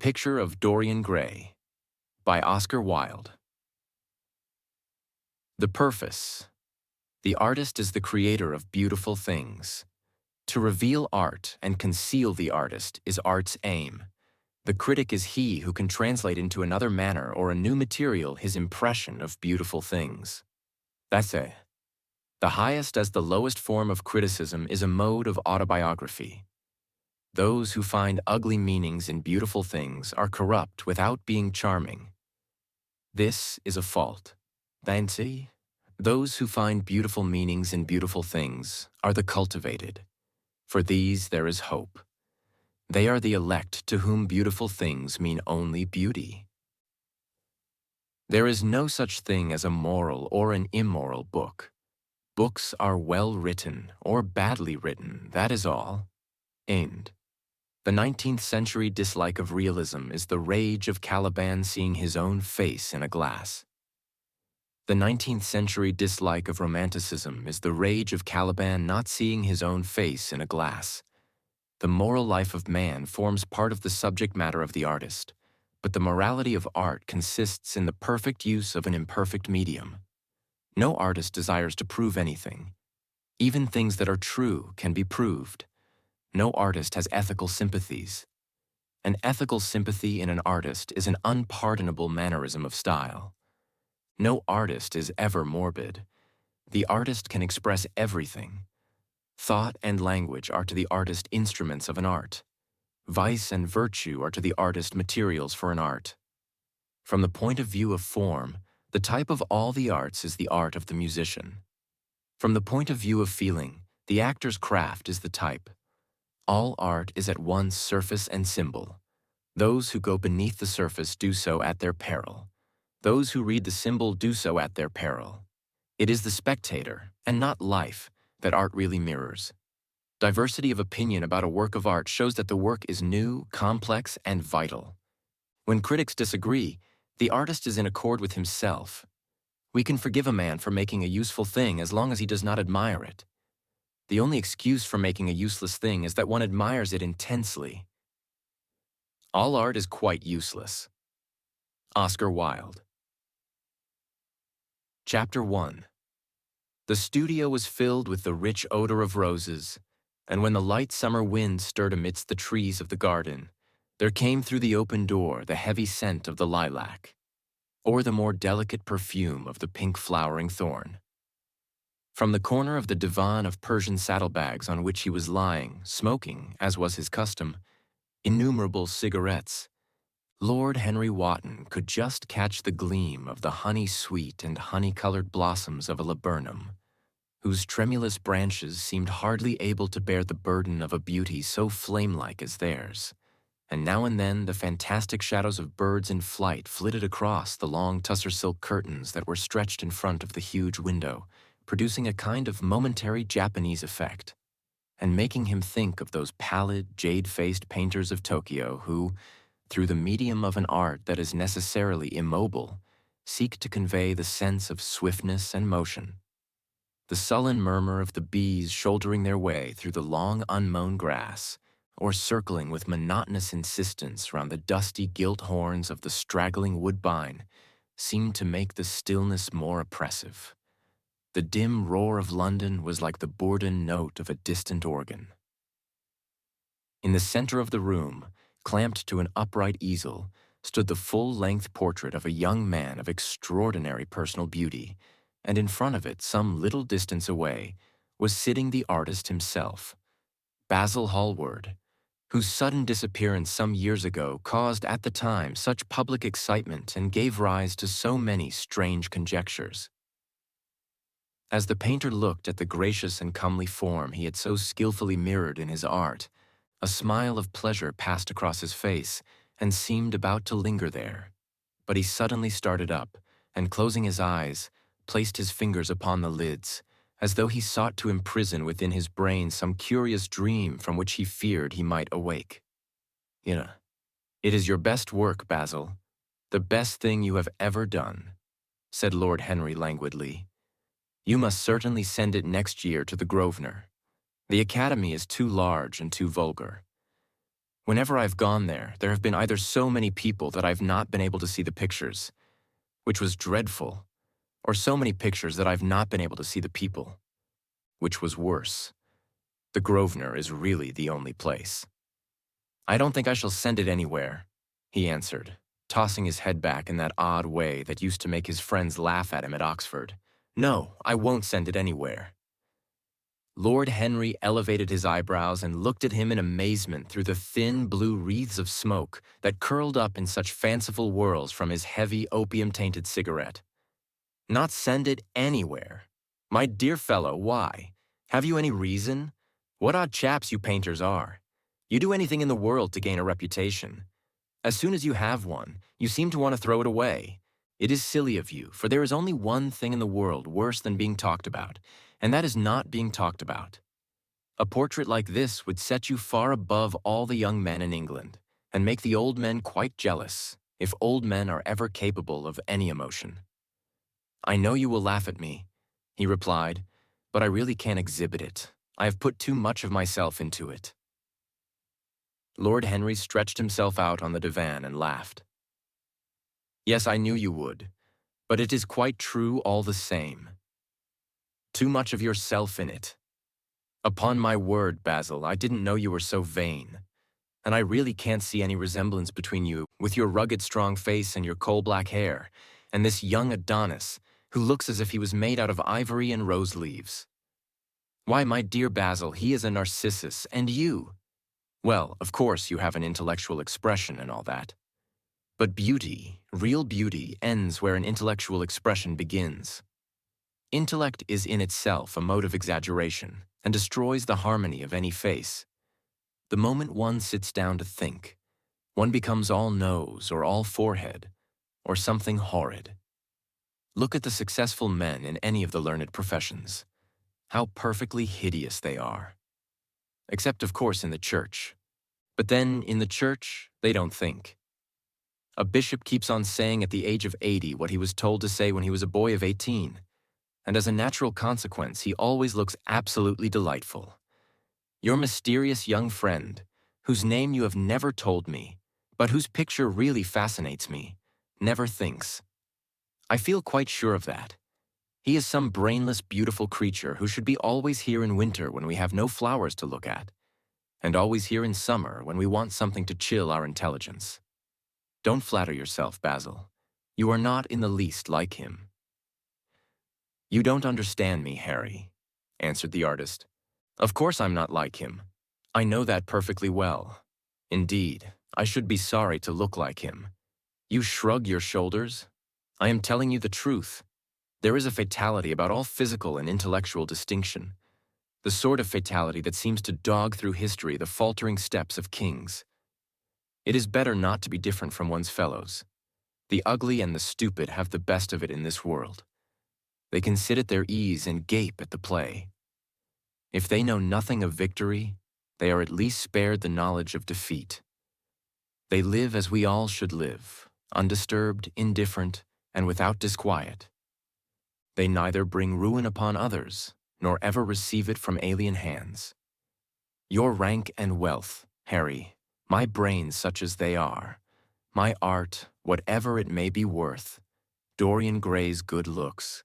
Picture of Dorian Gray by Oscar Wilde. The purpose. The artist is the creator of beautiful things. To reveal art and conceal the artist is art's aim. The critic is he who can translate into another manner or a new material his impression of beautiful things. Essay. The highest as the lowest form of criticism is a mode of autobiography. Those who find ugly meanings in beautiful things are corrupt without being charming. This is a fault. Vanity. Those who find beautiful meanings in beautiful things are the cultivated. For these there is hope. They are the elect to whom beautiful things mean only beauty. There is no such thing as a moral or an immoral book. Books are well written or badly written, that is all. End. The 19th century dislike of realism is the rage of Caliban seeing his own face in a glass. The 19th century dislike of romanticism is the rage of Caliban not seeing his own face in a glass. The moral life of man forms part of the subject matter of the artist, but the morality of art consists in the perfect use of an imperfect medium. No artist desires to prove anything. Even things that are true can be proved. No artist has ethical sympathies. An ethical sympathy in an artist is an unpardonable mannerism of style. No artist is ever morbid. The artist can express everything. Thought and language are to the artist instruments of an art. Vice and virtue are to the artist materials for an art. From the point of view of form, the type of all the arts is the art of the musician. From the point of view of feeling, the actor's craft is the type. All art is at once surface and symbol. Those who go beneath the surface do so at their peril. Those who read the symbol do so at their peril. It is the spectator, and not life, that art really mirrors. Diversity of opinion about a work of art shows that the work is new, complex, and vital. When critics disagree, the artist is in accord with himself. We can forgive a man for making a useful thing as long as he does not admire it. The only excuse for making a useless thing is that one admires it intensely. All art is quite useless. Oscar Wilde. Chapter 1. The studio was filled with the rich odor of roses, and when the light summer wind stirred amidst the trees of the garden, there came through the open door the heavy scent of the lilac, or the more delicate perfume of the pink flowering thorn. From the corner of the divan of Persian saddlebags on which he was lying, smoking, as was his custom, innumerable cigarettes, Lord Henry Wotton could just catch the gleam of the honey-sweet and honey-colored blossoms of a laburnum, whose tremulous branches seemed hardly able to bear the burden of a beauty so flame-like as theirs, and now and then the fantastic shadows of birds in flight flitted across the long tussar silk curtains that were stretched in front of the huge window, producing a kind of momentary Japanese effect, and making him think of those pallid, jade-faced painters of Tokyo who, through the medium of an art that is necessarily immobile, seek to convey the sense of swiftness and motion. The sullen murmur of the bees shouldering their way through the long unmown grass, or circling with monotonous insistence round the dusty gilt horns of the straggling woodbine, seemed to make the stillness more oppressive. The dim roar of London was like the bourdon note of a distant organ. In the center of the room, clamped to an upright easel, stood the full-length portrait of a young man of extraordinary personal beauty, and in front of it, some little distance away, was sitting the artist himself, Basil Hallward, whose sudden disappearance some years ago caused at the time such public excitement and gave rise to so many strange conjectures. As the painter looked at the gracious and comely form he had so skillfully mirrored in his art, a smile of pleasure passed across his face and seemed about to linger there. But he suddenly started up, and closing his eyes, placed his fingers upon the lids, as though he sought to imprison within his brain some curious dream from which he feared he might awake. It is your best work, Basil, the best thing you have ever done, said Lord Henry languidly. You must certainly send it next year to the Grosvenor. The Academy is too large and too vulgar. Whenever I've gone there, there have been either so many people that I've not been able to see the pictures, which was dreadful, or so many pictures that I've not been able to see the people, which was worse. The Grosvenor is really the only place. I don't think I shall send it anywhere, he answered, tossing his head back in that odd way that used to make his friends laugh at him at Oxford. No, I won't send it anywhere. Lord Henry elevated his eyebrows and looked at him in amazement through the thin blue wreaths of smoke that curled up in such fanciful whirls from his heavy opium-tainted cigarette. Not send it anywhere? My dear fellow, why? Have you any reason? What odd chaps you painters are. You do anything in the world to gain a reputation. As soon as you have one, you seem to want to throw it away. It is silly of you, for there is only one thing in the world worse than being talked about, and that is not being talked about. A portrait like this would set you far above all the young men in England, and make the old men quite jealous, if old men are ever capable of any emotion. I know you will laugh at me, he replied, but I really can't exhibit it. I have put too much of myself into it. Lord Henry stretched himself out on the divan and laughed. Yes, I knew you would, but it is quite true all the same. Too much of yourself in it. Upon my word, Basil, I didn't know you were so vain, and I really can't see any resemblance between you, with your rugged strong face and your coal-black hair, and this young Adonis, who looks as if he was made out of ivory and rose leaves. Why, my dear Basil, he is a Narcissus, and you? Well, of course you have an intellectual expression and all that. But beauty, real beauty, ends where an intellectual expression begins. Intellect is in itself a mode of exaggeration and destroys the harmony of any face. The moment one sits down to think, one becomes all nose or all forehead, or something horrid. Look at the successful men in any of the learned professions. How perfectly hideous they are. Except, of course, in the church. But then, in the church, they don't think. A bishop keeps on saying at the age of 80 what he was told to say when he was a boy of 18. And as a natural consequence, he always looks absolutely delightful. Your mysterious young friend, whose name you have never told me, but whose picture really fascinates me, never thinks. I feel quite sure of that. He is some brainless, beautiful creature who should be always here in winter when we have no flowers to look at, and always here in summer when we want something to chill our intelligence. Don't flatter yourself, Basil. You are not in the least like him. You don't understand me, Harry, answered the artist. Of course I'm not like him. I know that perfectly well. Indeed, I should be sorry to look like him. You shrug your shoulders? I am telling you the truth. There is a fatality about all physical and intellectual distinction, the sort of fatality that seems to dog through history the faltering steps of kings. It is better not to be different from one's fellows. The ugly and the stupid have the best of it in this world. They can sit at their ease and gape at the play. If they know nothing of victory, they are at least spared the knowledge of defeat. They live as we all should live, undisturbed, indifferent, and without disquiet. They neither bring ruin upon others, nor ever receive it from alien hands. Your rank and wealth, Harry, my brains such as they are, my art, whatever it may be worth, Dorian Gray's good looks,